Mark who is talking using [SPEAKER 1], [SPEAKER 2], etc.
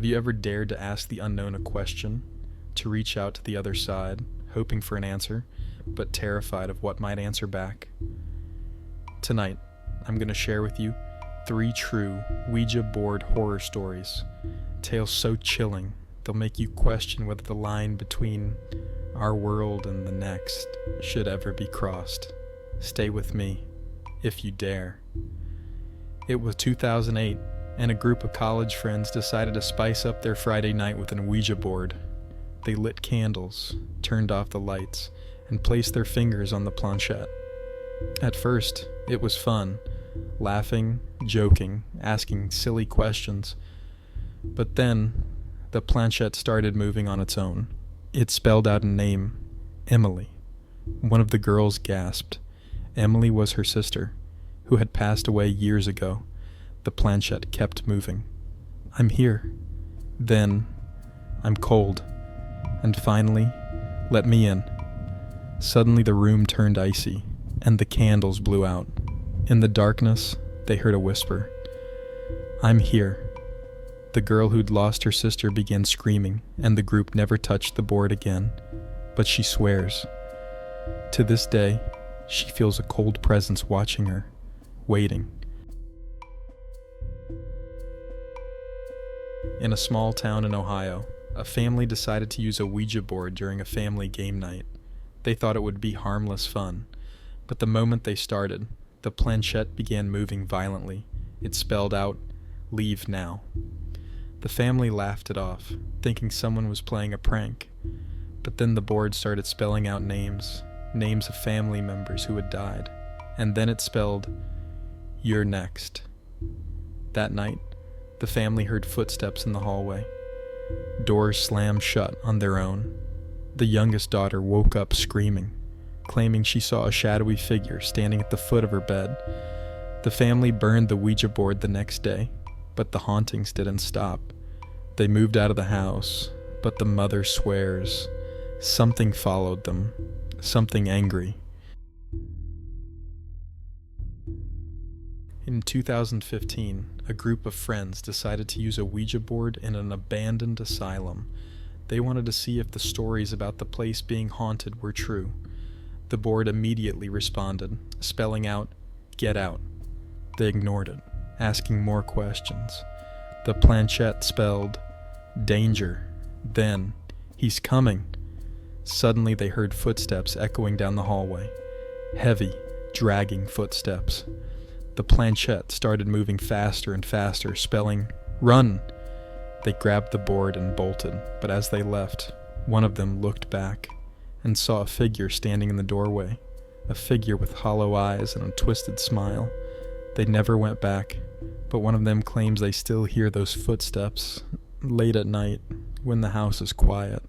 [SPEAKER 1] Have you ever dared to ask the unknown a question, to reach out to the other side, hoping for an answer, but terrified of what might answer back? Tonight, I'm going to share with you 3 true Ouija board horror stories, tales so chilling they'll make you question whether the line between our world and the next should ever be crossed. Stay with me, if you dare. It was 2008, and a group of college friends decided to spice up their Friday night with an Ouija board. They lit candles, turned off the lights, and placed their fingers on the planchette. At first, it was fun, laughing, joking, asking silly questions. But then, the planchette started moving on its own. It spelled out a name, Emily. One of the girls gasped. Emily was her sister, who had passed away years ago. The planchette kept moving. I'm here. Then, I'm cold. And finally, let me in. Suddenly the room turned icy, and the candles blew out. In the darkness, they heard a whisper. I'm here. The girl who'd lost her sister began screaming, and the group never touched the board again. But she swears. To this day, she feels a cold presence watching her, waiting. In a small town in Ohio, a family decided to use a Ouija board during a family game night. They thought it would be harmless fun, but the moment they started, the planchette began moving violently. It spelled out, "Leave now." The family laughed it off, thinking someone was playing a prank. But then the board started spelling out names of family members who had died, and then it spelled, "You're next." That night, the family heard footsteps in the hallway. Doors slammed shut on their own. The youngest daughter woke up screaming, claiming she saw a shadowy figure standing at the foot of her bed. The family burned the Ouija board the next day, but the hauntings didn't stop. They moved out of the house, but the mother swears something followed them, something angry. In 2015, a group of friends decided to use a Ouija board in an abandoned asylum. They wanted to see if the stories about the place being haunted were true. The board immediately responded, spelling out, "Get out." They ignored it, asking more questions. The planchette spelled, "Danger." Then, "He's coming." Suddenly they heard footsteps echoing down the hallway. Heavy, dragging footsteps. The planchette started moving faster and faster, spelling, "Run!" They grabbed the board and bolted, but as they left, one of them looked back and saw a figure standing in the doorway, a figure with hollow eyes and a twisted smile. They never went back, but one of them claims they still hear those footsteps late at night when the house is quiet.